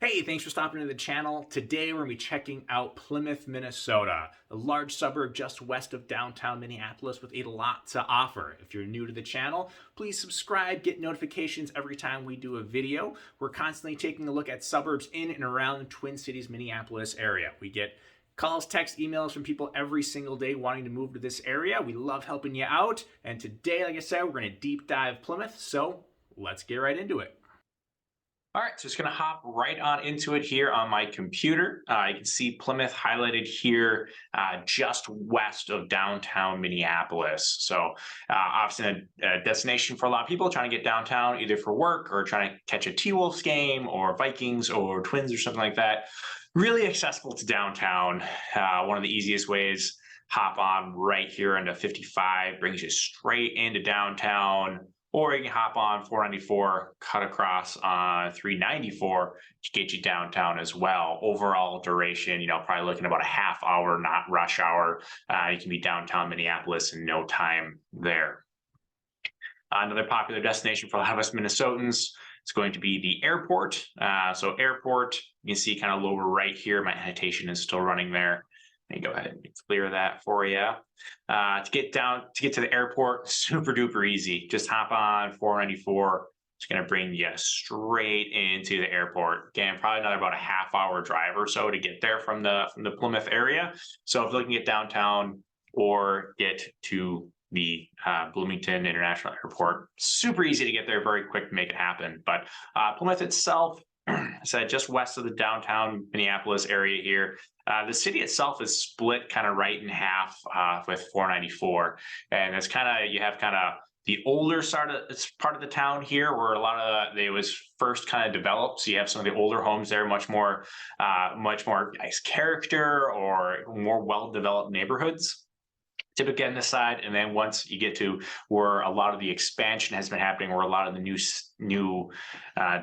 Hey, thanks for stopping into the channel. Today we're going to be checking out Plymouth, Minnesota, a large suburb just west of downtown Minneapolis with a lot to offer. If you're new to the channel, please subscribe, get notifications every time we do a video. We're constantly taking a look at suburbs in and around the Twin Cities, Minneapolis area. We get calls, texts, emails from people every single day wanting to move to this area. We love helping you out. And today, like I said, we're going to deep dive Plymouth. So let's get right into it. All right, so just going to hop right on into it here on my computer. You can see Plymouth highlighted here just west of downtown Minneapolis. So obviously a destination for a lot of people trying to get downtown either for work or trying to catch a T-Wolves game or Vikings or Twins or something like that. Really accessible to downtown. One of the easiest ways, hop on right here into 55, brings you straight into downtown. Or you can hop on 494, cut across on 394 to get you downtown as well. Overall duration, probably looking about a half hour, not rush hour. You can be downtown Minneapolis in no time there. Another popular destination for a lot of us Minnesotans is going to be the airport. So airport, you can see kind of lower right here. My annotation is still running there. Let me go ahead and clear that for you. To get to the airport, super duper easy. Just hop on 494. It's going to bring you straight into the airport. Again, probably another about a half hour drive or so to get there from the Plymouth area. So if you're looking at downtown or get to the Bloomington International Airport, super easy to get there, very quick to make it happen. But Plymouth itself, I said just west of the downtown Minneapolis area here. The city itself is split kind of right in half with 494, and it's you have the older part of the town here where a lot of it was first kind of developed. So you have some of the older homes there, much more nice character or more well-developed neighborhoods typically on this side. And then once you get to where a lot of the expansion has been happening, where a lot of the new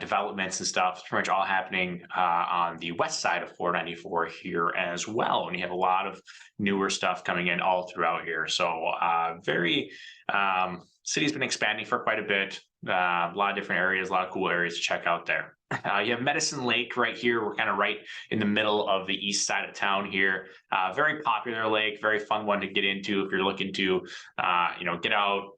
developments and stuff, it's pretty much all happening on the west side of 494 here as well. And you have a lot of newer stuff coming in all throughout here. So city's been expanding for quite a bit. A lot of different areas, a lot of cool areas to check out there. You have Medicine Lake right here. We're kind of right in the middle of the east side of town here. Very popular lake, very fun one to get into if you're looking to, get out,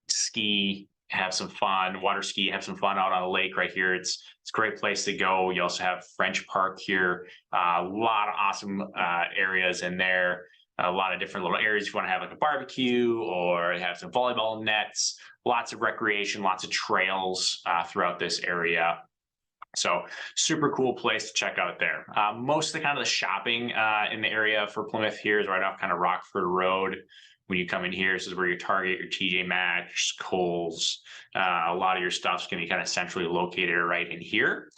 ski, have some fun, water ski, have some fun out on the lake right here. It's a great place to go. You also have French Park here. A lot of awesome areas in there. A lot of different little areas if you want to have like a barbecue or have some volleyball nets, lots of recreation, lots of trails throughout this area. So super cool place to check out there. Most of the shopping in the area for Plymouth here is right off kind of Rockford Road. When you come in here, this is where your Target, your TJ Maxx, Kohl's, a lot of your stuff's going to be kind of centrally located right in here.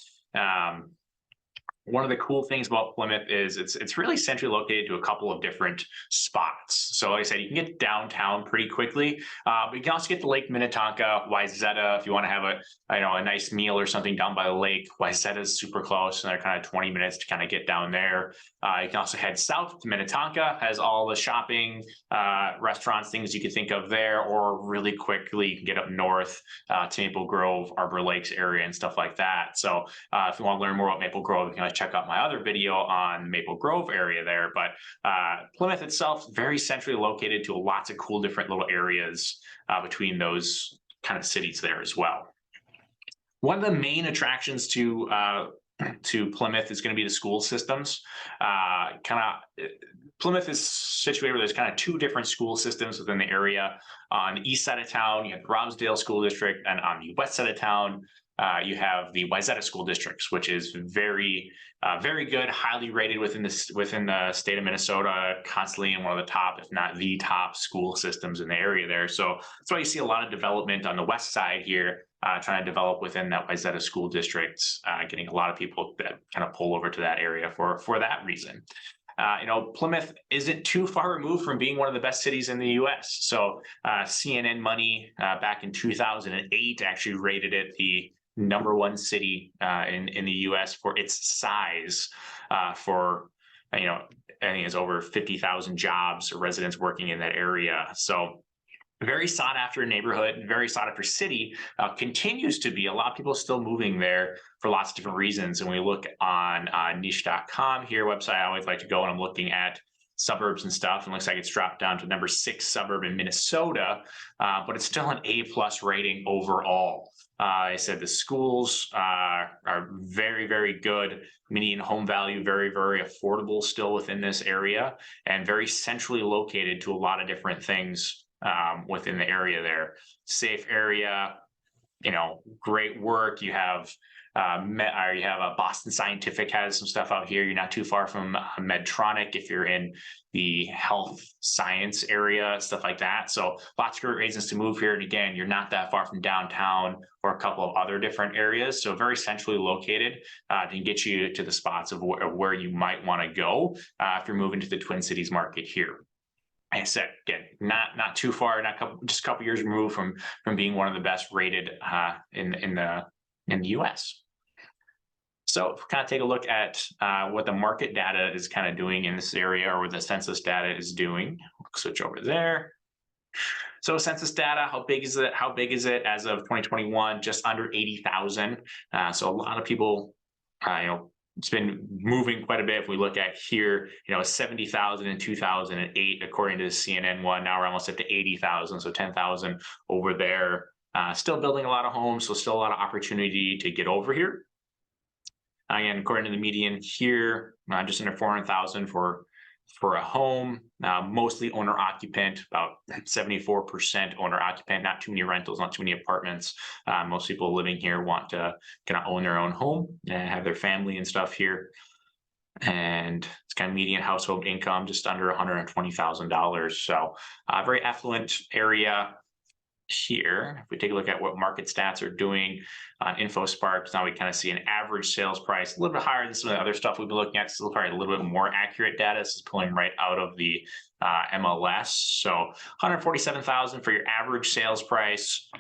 One of the cool things about Plymouth is it's really centrally located to a couple of different spots. So like I said, you can get downtown pretty quickly, but you can also get to Lake Minnetonka, Wayzata, if you want to have a nice meal or something down by the lake. Wayzata is super close, and they're kind of 20 minutes to kind of get down there. You can also head south to Minnetonka, has all the shopping, restaurants, things you could think of there, or really quickly you can get up north to Maple Grove, Arbor Lakes area and stuff like that. So if you want to learn more about Maple Grove, you can check out my other video on Maple Grove area there. But Plymouth itself, very centrally located to lots of cool different little areas between those kind of cities there as well. One of the main attractions to Plymouth is going to be the school systems. Plymouth is situated where there's kind of two different school systems within the area. On the east side of town, you have the Robsdale School District, and on the west side of town, you have the Wayzata School Districts, which is very good, highly rated within the state of Minnesota, constantly in one of the top, if not the top school systems in the area there. So that's why you see a lot of development on the west side here, trying to develop within that Wayzata School District, getting a lot of people that kind of pull over to that area for that reason. Plymouth isn't too far removed from being one of the best cities in the U.S. So CNN Money back in 2008 actually rated it the #1 city in the U.S. for its size. I think it's over 50,000 jobs or residents working in that area. So very sought after neighborhood, very sought after city, continues to be. A lot of people still moving there for lots of different reasons. And we look on niche.com here, website I always like to go, and I'm looking at suburbs and stuff, and it looks like it's dropped down to number 6 suburb in Minnesota, but it's still an A+ rating overall. I said the schools are very, very good. Median home value, very, very affordable still within this area, and very centrally located to a lot of different things within the area there. Safe area, great work. You have Boston Scientific has some stuff out here. You're not too far from Medtronic if you're in the health science area, stuff like that. So lots of great reasons to move here. And again, you're not that far from downtown or a couple of other different areas. So very centrally located to get you to the spots of where you might want to go if you're moving to the Twin Cities market here. Like I said, again, not too far, just a couple years removed from being one of the best rated in the U.S. So kind of take a look at what the market data is kind of doing in this area, or what the census data is doing. We'll switch over there. So census data, how big is it? How big is it as of 2021? Just under 80,000. So a lot of people, it's been moving quite a bit. If we look at here, 70,000 in 2008, according to the CNN one. Now we're almost at the 80,000, so 10,000 over there. Still building a lot of homes, so still a lot of opportunity to get over here. Again, according to the median here, just under 400,000 for a home, mostly owner occupant, about 74% owner occupant, not too many rentals, not too many apartments. Most people living here want to kind of own their own home and have their family and stuff here. And it's kind of median household income, just under $120,000. So a very affluent area here. If we take a look at what market stats are doing on InfoSparks, now we kind of see an average sales price a little bit higher than some of the other stuff we've been looking at. Still probably a little bit more accurate data. This is pulling right out of the MLS. So 147,000 for your average sales price.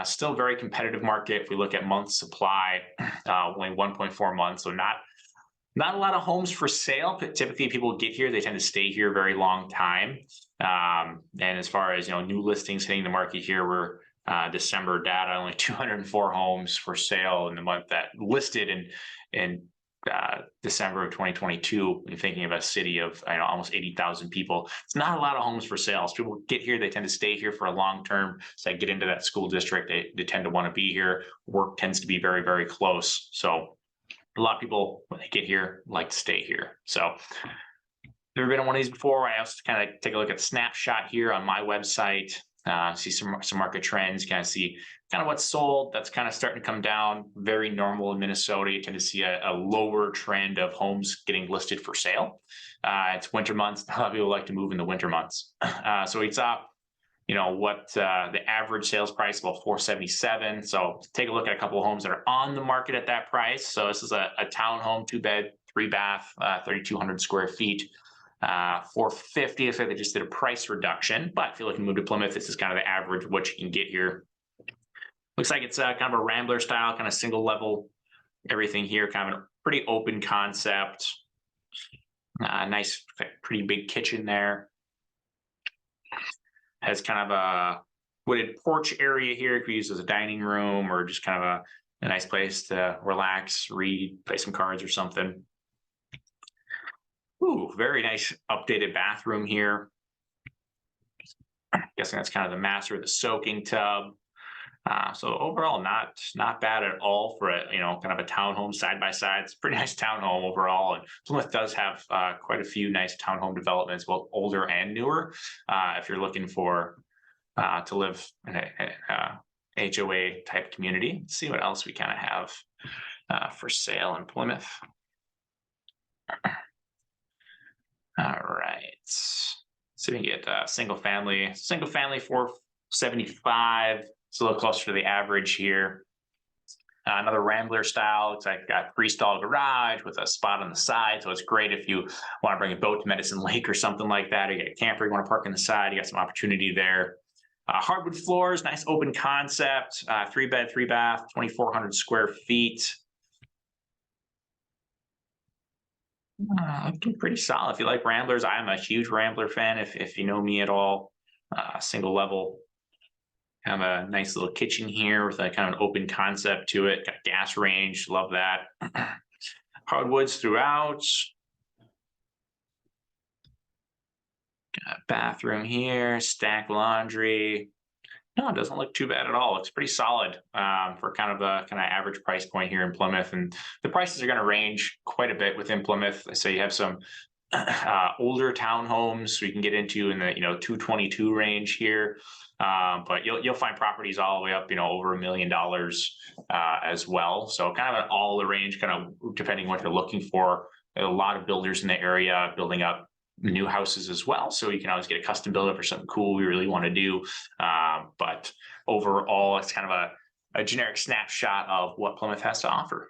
Still very competitive market. If we look at month supply, only 1.4 months, so not a lot of homes for sale, but typically people get here, they tend to stay here a very long time. And as far as new listings hitting the market here, we're December data, only 204 homes for sale in the month that listed in December of 2022. You're thinking of a city of almost 80,000 people. It's not a lot of homes for sale. So people get here, they tend to stay here for a long term. So they get into that school district, they tend to want to be here. Work tends to be very, very close. So a lot of people, when they get here, like to stay here. So never been on one of these before. I also kind of take a look at the snapshot here on my website, see some market trends, kind of see kind of what's sold. That's kind of starting to come down. Very normal in Minnesota. You tend to see a lower trend of homes getting listed for sale. It's winter months. A lot of people like to move in the winter months. So we saw what the average sales price, about 477. So take a look at a couple of homes that are on the market at that price. So this is a townhome, 2-bed, 3-bath, 3,200 square feet. 450. If they just did a price reduction, but if you're looking to move to Plymouth, this is kind of the average of what you can get here. Looks like it's kind of a Rambler style, kind of single level, everything here, kind of a pretty open concept. Nice, pretty big kitchen there. Has kind of a wooded porch area here. It could be used as a dining room or just kind of a nice place to relax, read, play some cards or something. Ooh, very nice updated bathroom here. Guessing that's kind of the master, the soaking tub. So overall, not bad at all for a kind of a townhome side by side. It's a pretty nice townhome overall, and Plymouth does have quite a few nice townhome developments, both older and newer. If you're looking for to live in a HOA type community, let's see what else we kind of have for sale in Plymouth. All right, so we can get single family 475. It's a little closer to the average here. Another Rambler style. It's like a freestyle garage with a spot on the side. So it's great if you want to bring a boat to Medicine Lake or something like that, or you got a camper you want to park on the side. You got some opportunity there. Hardwood floors, nice open concept. 3-bed, 3-bath, 2,400 square feet. Looking pretty solid. If you like Ramblers, I'm a huge Rambler fan. If you know me at all, single level Have a nice little kitchen here with a kind of an open concept to it. Got gas range, love that. Hardwoods throughout. Got a bathroom here, stack laundry. No, it doesn't look too bad at all. It's pretty solid for kind of a kind of average price point here in Plymouth, and the prices are going to range quite a bit within Plymouth. So you have some older townhomes we can get into in the 222 range here, but you'll find properties all the way up over $1 million as well. So kind of an all the range, kind of depending what you're looking for. A lot of builders in the area building up new houses as well, so you can always get a custom build for something cool we really want to do. But overall, it's kind of a generic snapshot of what Plymouth has to offer.